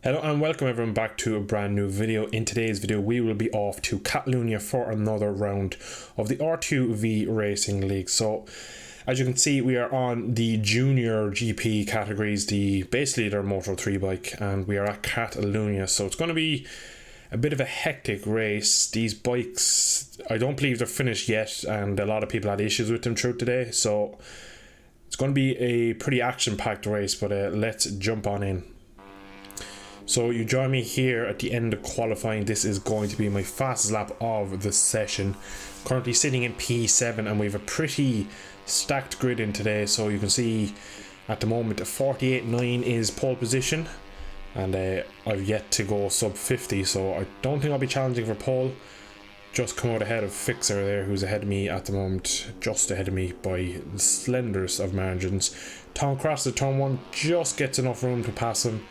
Hello and welcome everyone back to a brand new video. In today's video we will be off to Catalonia for another round of the R2V Racing League. So as you can see, we are on the junior GP categories, basically their Moto 3 bike, and we are at Catalonia. So it's going to be a bit of a hectic race. These bikes, I don't believe they're finished yet, and a lot of people had issues with them through today. So it's going to be a pretty action-packed race, but let's jump on in. So you join me here at the end of qualifying. This is going to be my fastest lap of the session. Currently sitting in P7, and we have a pretty stacked grid in today. So you can see at the moment 48.9 is pole position, and I've yet to go sub 50, so I don't think I'll be challenging for pole. Just come out ahead of Fixer there, who's ahead of me at the moment, just ahead of me by the slenderest of margins. Tom crosses turn 1, just gets enough room to pass him,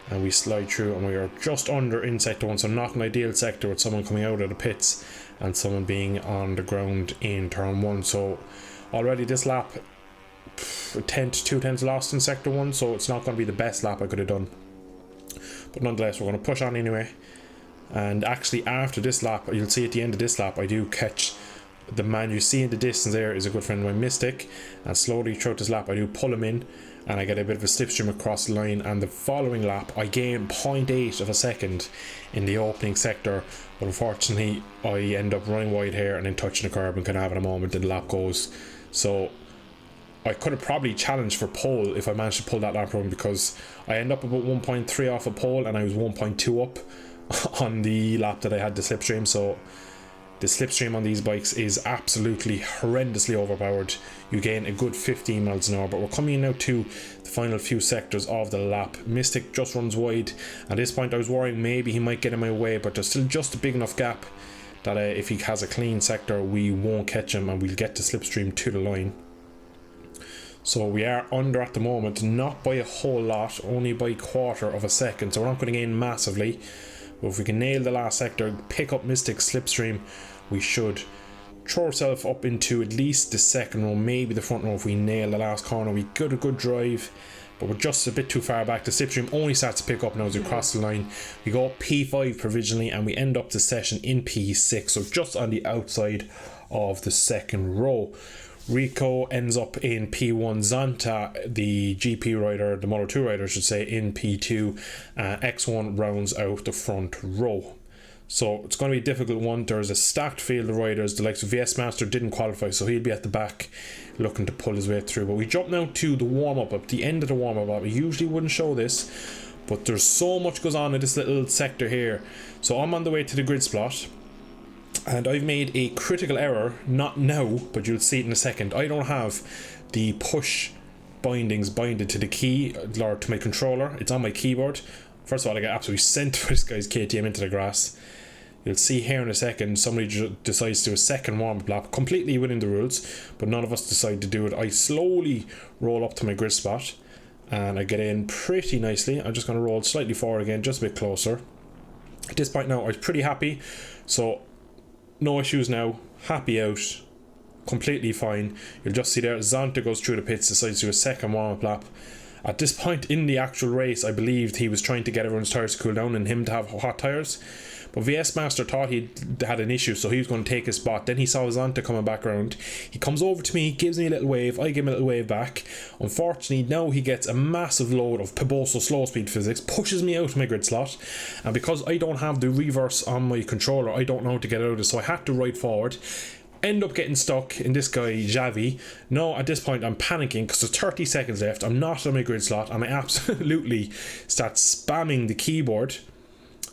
and we slide through, and we are just under in sector 1, so not an ideal sector with someone coming out of the pits and someone being on the ground in turn 1. So already this lap, 2 tenths lost in sector 1, so it's not going to be the best lap I could have done, but nonetheless we're going to push on anyway. And actually after this lap, you'll see at the end of this lap, I do catch the man you see in the distance there is a good friend of mine, Mystic, and slowly throughout this lap I do pull him in, and I get a bit of a slipstream across the line. And the following lap I gain 0.8 of a second in the opening sector, but unfortunately I end up running wide here and then touching the curb and kind of having a moment, and the lap goes. So I could have probably challenged for pole if I managed to pull that lap run, because I end up about 1.3 off a pole and I was 1.2 up on the lap that I had the slipstream. So the slipstream on these bikes is absolutely horrendously overpowered. You gain a good 15 miles an hour, but we're coming in now to the final few sectors of the lap. Mystic just runs wide. At this point I was worrying maybe he might get in my way, but there's still just a big enough gap that if he has a clean sector we won't catch him, and we'll get the slipstream to the line. So we are under at the moment, not by a whole lot, only by a quarter of a second, so we're not going to gain massively. But if we can nail the last sector, pick up Mystic's slipstream, we should throw ourselves up into at least the second row, maybe the front row. If we nail the last corner, we got a good drive, but we're just a bit too far back. The slipstream only starts to pick up now as we cross the line. We go P5 provisionally, and we end up the session in P6, so just on the outside of the second row. Rico ends up in P1, Zonta, the GP rider, the Moto 2 rider I should say, in P2, X1 rounds out the front row. So it's going to be a difficult one. There's a stacked field of riders. The likes of VS Master didn't qualify, so he'll be at the back looking to pull his way through. But we jump now to the warm-up. At the end of the warm-up, I usually wouldn't show this, but there's so much goes on in this little sector here. So I'm on the way to the grid spot, and I've made a critical error, not now, but you'll see it in a second. I don't have the push bindings binded to the key, or to my controller. It's on my keyboard. First of all, I got absolutely sent by this guy's KTM into the grass. You'll see here in a second, somebody decides to do a second warm-up lap, completely within the rules, but none of us decide to do it. I slowly roll up to my grid spot, and I get in pretty nicely. I'm just going to roll slightly forward again, just a bit closer. At this point now, I was pretty happy, so no issues now, happy out, completely fine. You'll just see there, Zonta goes through the pits, decides to do a second warm-up lap. At this point in the actual race, I believed he was trying to get everyone's tyres to cool down and him to have hot tyres. But VS Master thought he had an issue, so he was going to take his spot. Then he saw Zonta coming back around. He comes over to me, gives me a little wave, I give him a little wave back. Unfortunately, now he gets a massive load of Piboso slow speed physics, pushes me out of my grid slot, and because I don't have the reverse on my controller, I don't know how to get out of it, so I had to ride forward. End up getting stuck in this guy Javi. Now at this point I'm panicking because there's 30 seconds left. I'm not on my grid slot, and I absolutely start spamming the keyboard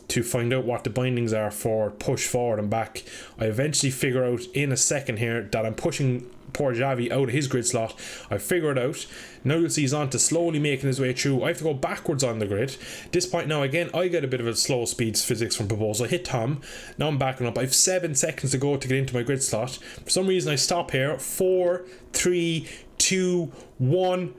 to find out what the bindings are for push forward and back. I eventually figure out in a second here that I'm pushing poor Javi out of his grid slot. I figure it out. Now you'll see Zonta slowly making his way through. I have to go backwards on the grid. At this point now again I get a bit of a slow speeds physics from Piboso. I hit Tom. Now I'm backing up. I have 7 seconds to go to get into my grid slot. For some reason I stop here. 4, 3, 2, 1.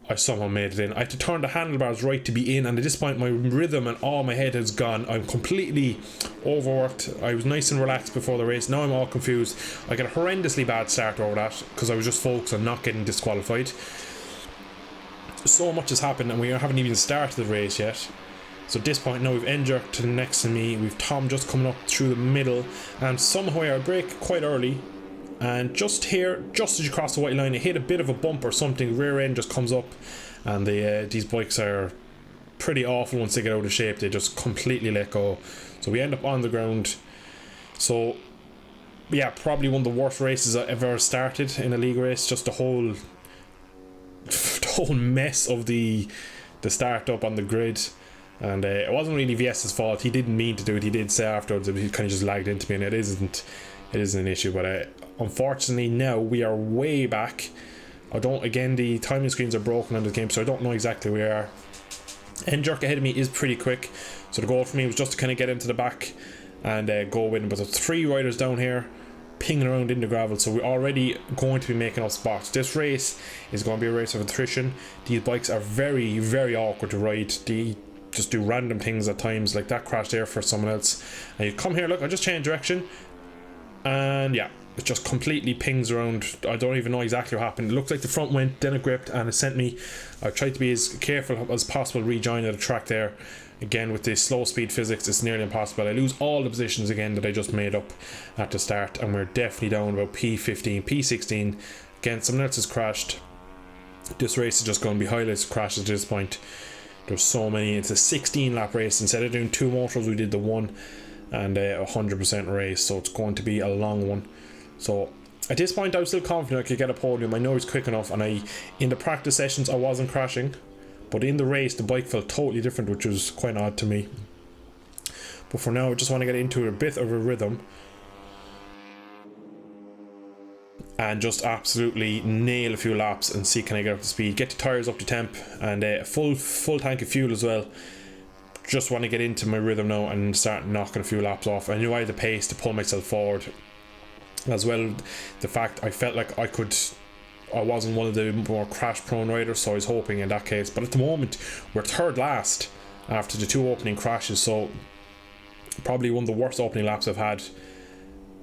I somehow made it in. I had to turn the handlebars right to be in, and at this point my rhythm and all my head has gone. I'm completely overworked. I was nice and relaxed before the race. Now I'm all confused. I got a horrendously bad start over that because I was just focused on not getting disqualified. so much has happened and we haven't even started the race yet. So at this point now we've N-Jerk to the next to me, we've Tom just coming up through the middle, and somehow I brake quite early, and just here, just as you cross the white line, it hit a bit of a bump or something, rear end just comes up, and these bikes are pretty awful once they get out of shape, they just completely let go. So we end up on the ground. So yeah, probably one of the worst races I ever started in a league race, just the whole mess of the start up on the grid. And it wasn't really VS's fault. He didn't mean to do it. He did say afterwards that he kind of just lagged into me, and it isn't an issue. But unfortunately now we are way back. Again, the timing screens are broken on the game, so I don't know exactly where we are. N-Jerk ahead of me is pretty quick, so the goal for me was just to kind of get into the back and go win. But there's 3 riders down here pinging around in the gravel, so we're already going to be making up spots. This race is going to be a race of attrition. These bikes are very, very awkward to ride. They just do random things at times, like that crash there for someone else. And you come here, look, I just changed direction, and yeah, it just completely pings around. I don't even know exactly what happened. It looks like the front went, then it gripped, and it sent me. I tried to be as careful as possible rejoining the track there. Again, with the slow speed physics, it's nearly impossible. I lose all the positions again that I just made up at the start, and we're definitely down about P15, P16. Again, someone else has crashed. This race is just going to be highlights of crashes at this point. There's so many. It's a 16 lap race. Instead of doing 2 motors, we did the 1 and a 100% race, so it's going to be a long one. So at this point I was still confident I could get a podium. I know it's quick enough, and in the practice sessions I wasn't crashing, but in the race the bike felt totally different, which was quite odd to me. But for now I just want to get into a bit of a rhythm and just absolutely nail a few laps and see can I get up to speed, get the tyres up to temp, and a full tank of fuel as well. Just want to get into my rhythm now and start knocking a few laps off. I knew I had the pace to pull myself forward as well. The fact I felt like I wasn't one of the more crash prone riders, so I was hoping in that case. But at the moment we're third last after the 2 opening crashes, so probably one of the worst opening laps I've had.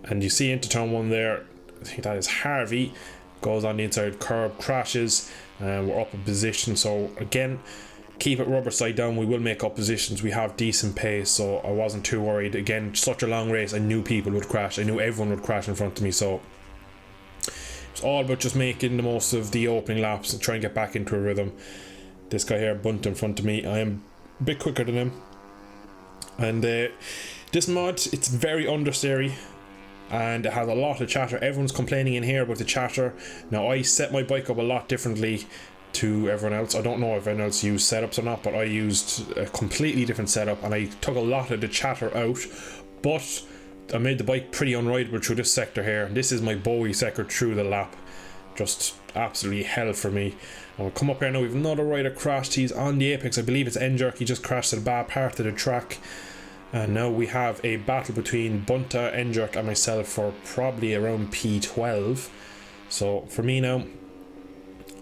And you see into turn 1 there, I think that is Harvey, goes on the inside curb, crashes, and we're up in position. So again, keep it rubber side down, we will make up positions, we have decent pace, so I wasn't too worried. Again, such a long race, I knew people would crash, I knew everyone would crash in front of me, so it's all about just making the most of the opening laps and try and get back into a rhythm. This guy here, Bunt, in front of me, I am a bit quicker than him. And this mod, it's very understeery and it has a lot of chatter. Everyone's complaining in here about the chatter. Now I set my bike up a lot differently to everyone else. I don't know if anyone else used setups or not, but I used a completely different setup and I took a lot of the chatter out, but I made the bike pretty unrideable through this sector here. This is my Bowie sector through the lap. Just absolutely hell for me. And we'll come up here now, we've another rider crashed. He's on the apex, I believe it's N-Jerk. He just crashed at a bad part of the track. And now we have a battle between Bunta, N-Jerk and myself for probably around P12. So for me now,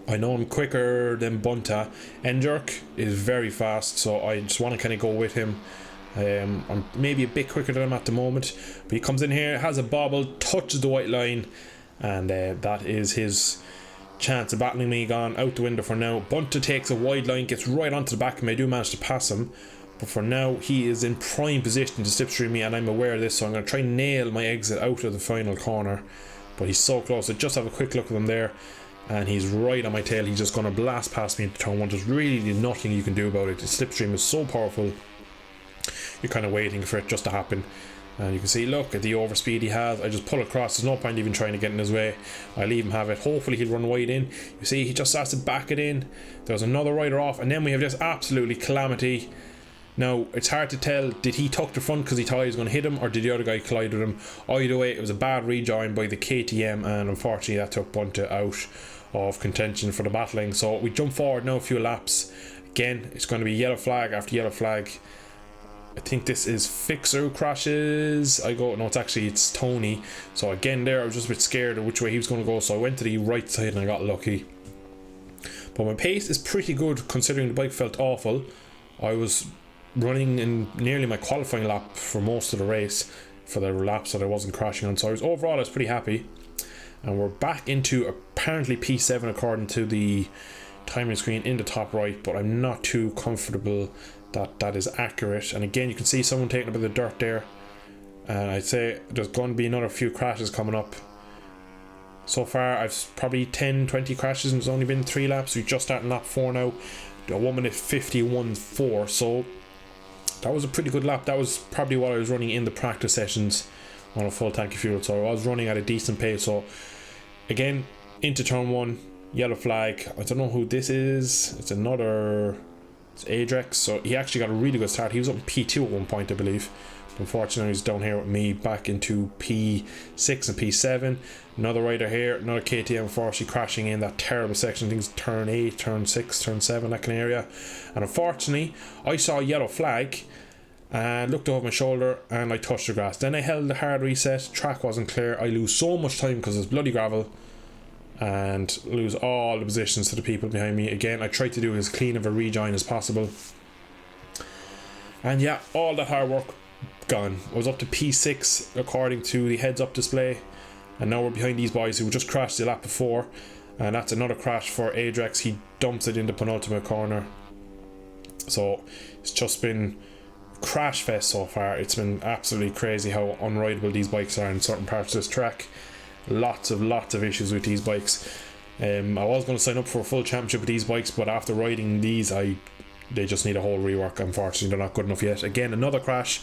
I know I'm quicker than Bunta. N-Jerk is very fast, so I just want to kind of go with him. I'm maybe a bit quicker than him at the moment, but he comes in here, has a bobble, touches the white line, and that is his chance of battling me gone out the window for now. Bunta takes a wide line, gets right onto the back of me. I do manage to pass him, but for now he is in prime position to slipstream me, and I'm aware of this, so I'm going to try and nail my exit out of the final corner. But he's so close. I just have a quick look at him there, and he's right on my tail. He's just going to blast past me into turn 1. There's really nothing you can do about it. The slipstream is so powerful, you're kind of waiting for it just to happen. And you can see, look at the overspeed he has. I just pull across, there's no point even trying to get in his way. I leave him have it. Hopefully he'll run wide in. You see, he just has to back it in. There's another rider off, and then we have this absolutely calamity. Now it's hard to tell, did he tuck the front because he thought he was going to hit him, or did the other guy collide with him? Either way, it was a bad rejoin by the KTM, and unfortunately that took Bunta out of contention for the battling. So we jump forward now a few laps. Again, it's going to be yellow flag after yellow flag. I think this is Fixer who crashes. It's Tony. So again there, I was just a bit scared of which way he was going to go, so I went to the right side and I got lucky. But my pace is pretty good considering the bike felt awful. I was running in nearly my qualifying lap for most of the race, for the laps that I wasn't crashing on, so overall I was pretty happy. And we're back into apparently P7 according to the timing screen in the top right, but I'm not too comfortable that that is accurate. And again, you can see someone taking a bit of dirt there, and I'd say there's going to be another few crashes coming up. So far I've probably 10-20 crashes and it's only been 3 laps. We're just starting lap 4 now, a 1 minute 51.4, so that was a pretty good lap. That was probably what I was running in the practice sessions on a full tank of fuel, so I was running at a decent pace. So again, into turn 1, yellow flag. I don't know who this is. It's Adrex. So he actually got a really good start. He was up in P2 at one point, I believe. Unfortunately, he's down here with me back into P6 and P7. Another rider here, another KTM, unfortunately crashing in that terrible section. I think it's turn 8, turn 6, turn 7, that kind of area. And unfortunately, I saw a yellow flag and looked over my shoulder and I touched the grass. Then I held the hard reset, track wasn't clear. I lose so much time because it's bloody gravel and lose all the positions to the people behind me. Again, I tried to do as clean of a rejoin as possible. And yeah, all that hard work gone. I was up to P6 according to the heads up display, and now we're behind these boys who just crashed the lap before, and that's another crash for Adrex. He dumps it in the penultimate corner. So it's just been Crashfest so far. It's been absolutely crazy how unrideable these bikes are in certain parts of this track. Lots of issues with these bikes. I was going to sign up for a full championship with these bikes, but after riding these, they just need a whole rework. Unfortunately, they're not good enough yet. Again, another crash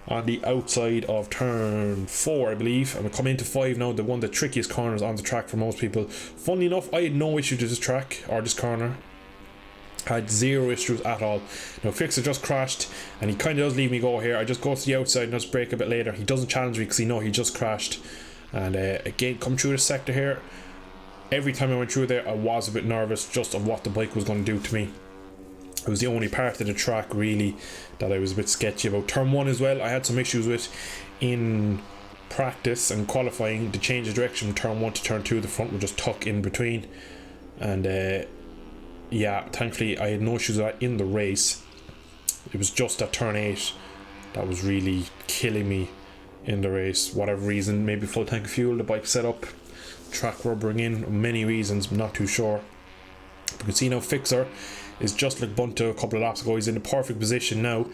on the outside of turn 4, I believe, and we're coming into 5 now, the one of the trickiest corners on the track for most people. Funnily enough, I had no issue with this track or this corner. I had zero issues at all. Now Fixer just crashed and he kind of does leave me go here. I just go to the outside and just brake a bit later. He doesn't challenge me because he knows he just crashed. And again, come through this sector here, every time I went through there I was a bit nervous just of what the bike was going to do to me. It was the only part of the track really that I was a bit sketchy about. Turn 1 as well, I had some issues with in practice and qualifying. To change the direction from turn 1 to turn 2, the front would just tuck in between. And yeah, thankfully I had no issues with that in the race. It was just at turn 8 that was really killing me in the race. Whatever reason, maybe full tank of fuel, the bike setup, track rubbering in, many reasons, I'm not too sure. You can see now Fixer is just like Bunta a couple of laps ago. He's in the perfect position now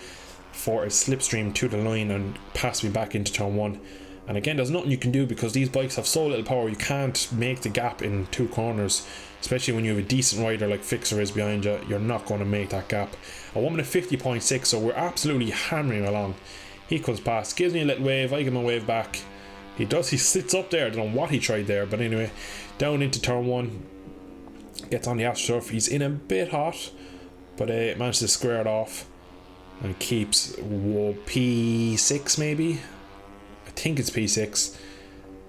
for a slipstream to the line and pass me back into turn 1. And again, there's nothing you can do because these bikes have so little power. You can't make the gap in 2 corners, especially when you have a decent rider like Fixer is behind you. You're not going to make that gap. A 1 minute 50.6, so we're absolutely hammering along. He comes past, gives me a little wave, I give him a wave back. He sits up there. I don't know what he tried there, but anyway, down into turn 1. Gets on the astroturf. He's in a bit hot, but manages to square it off and keeps P6 maybe. I think it's P6.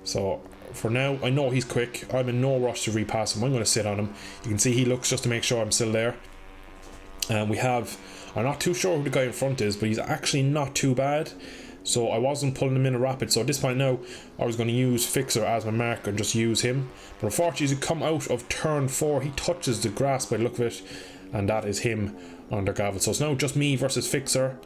So for now, I know he's quick. I'm in no rush to repass him. I'm going to sit on him. You can see he looks just to make sure I'm still there. And I'm not too sure who the guy in front is, but he's actually not too bad. So I wasn't pulling him in a rapid. So at this point now, I was going to use Fixer as my mark and just use him. But unfortunately, as you come out of turn 4, he touches the grass by the look of it. And that is him under gravel. So it's now just me versus Fixer.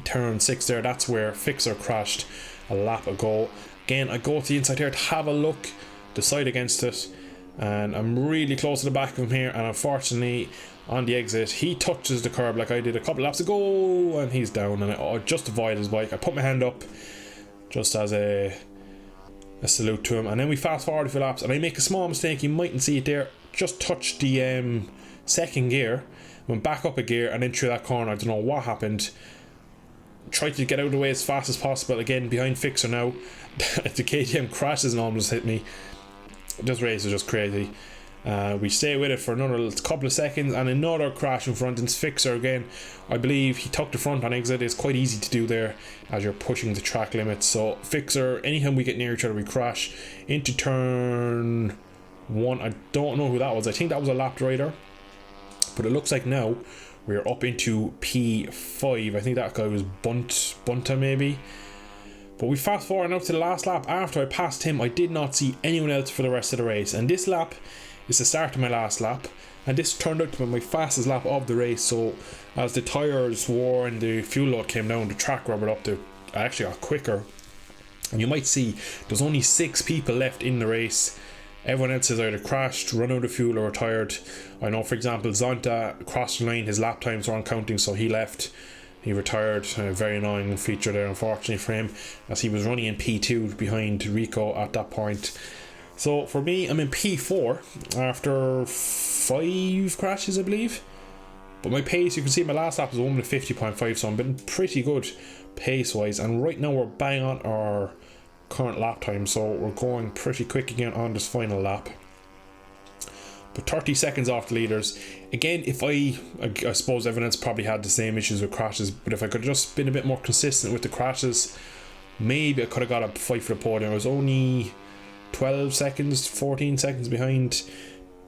Turn 6 there, that's where Fixer crashed a lap ago. Again, I go to the inside here to have a look, decide against it. And I'm really close to the back of him here. And unfortunately, on the exit, he touches the curb like I did a couple laps ago, and he's down. And I just avoid his bike. I put my hand up just as a salute to him, and then we fast forward a few laps, and I make a small mistake. You mightn't see it there. Just touched the second gear, went back up a gear, and then through that corner. I don't know what happened. Tried to get out of the way as fast as possible. Again, behind Fixer now. The KTM crashes and almost hit me. This race is just crazy. We stay with it for another couple of seconds, and another crash in front. And Fixer again, I believe he took the front on exit. It's quite easy to do there as you're pushing the track limits. So Fixer, anytime we get near each other, we crash into turn 1. I don't know who that was. I think that was a lapped rider, but it looks like now we're up into P5. I think that guy was Bunta maybe. But we fast forward now to the last lap. After I passed him, I did not see anyone else for the rest of the race, and this lap is the start of my last lap, and this turned out to be my fastest lap of the race. So as the tyres wore and the fuel load came down, the track rubbered up, I actually got quicker. And you might see there's only 6 people left in the race. Everyone else has either crashed, run out of fuel, or retired. I know, for example, Zonta crossed the line, his lap times weren't counting, so he left. He retired. A very annoying feature there, unfortunately for him, as he was running in P2 behind Rico at that point. So for me, I'm in P4 after 5 crashes, I believe. But my pace, you can see my last lap was 1:50.5, so I'm been pretty good pace wise. And right now we're bang on our current lap time, so we're going pretty quick again on this final lap. But 30 seconds off the leaders. Again, if I suppose everyone else probably had the same issues with crashes, but if I could have just been a bit more consistent with the crashes, maybe I could have got a fight for the podium. I was only 12 seconds, 14 seconds behind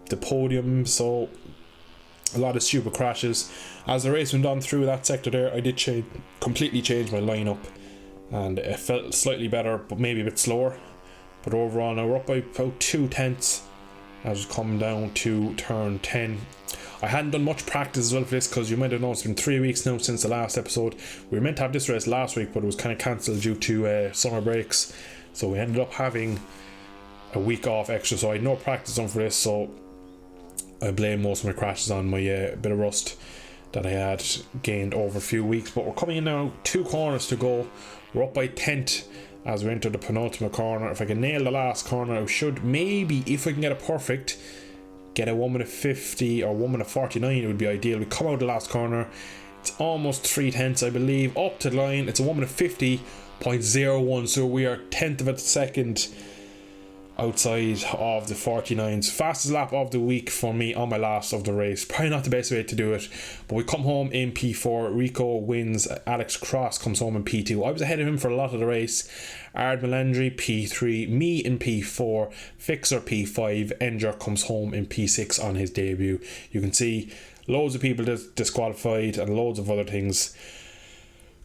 the podium, so a lot of stupid crashes. As the race went on through that sector there, I did completely change my lineup, and it felt slightly better, but maybe a bit slower. But overall, now we're up by about 2/10 as we come down to turn 10. I hadn't done much practice as well for this, because you might have noticed it's been 3 weeks now since the last episode. We were meant to have this race last week, but it was kind of cancelled due to summer breaks, so we ended up having a week off extra, so I had no practice on for this. So I blame most of my crashes on my bit of rust that I had gained over a few weeks. But we're coming in now, 2 corners to go. We're up by 10th as we enter the penultimate corner. If I can nail the last corner, I should maybe, if I can get it perfect, get a 1:50 or 1:49. It would be ideal. We come out the last corner, it's almost 3/10 I believe, up to the line. It's a 1:50.01, so we are 10th of a second outside of the 49s. Fastest lap of the week for me on my last of the race. Probably not the best way to do it, but we come home in P4. Rico wins. Alex Cross comes home in P2. I was ahead of him for a lot of the race. Ard Melandri P3, me in P4, Fixer P5, Enger comes home in P6 on his debut. You can see loads of people disqualified and loads of other things.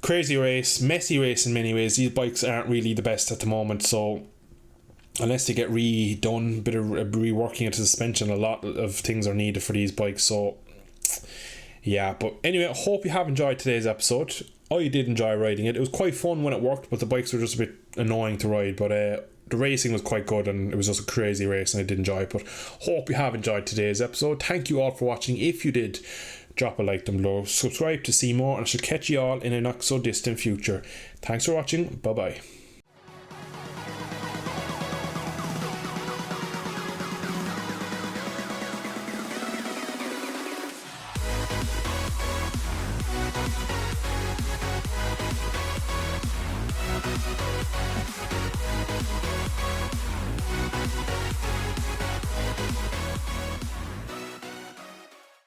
Crazy race, messy race in many ways. These bikes aren't really the best at the moment, so unless they get redone, bit of reworking into suspension, a lot of things are needed for these bikes. So yeah, but anyway, I hope you have enjoyed today's episode. I did enjoy riding it. It was quite fun when it worked, but the bikes were just a bit annoying to ride. But the racing was quite good, and it was just a crazy race, and I did enjoy it. But hope you have enjoyed today's episode. Thank you all for watching. If you did, drop a like down below, subscribe to see more, and I shall catch you all in a not so distant future. Thanks for watching. Bye bye.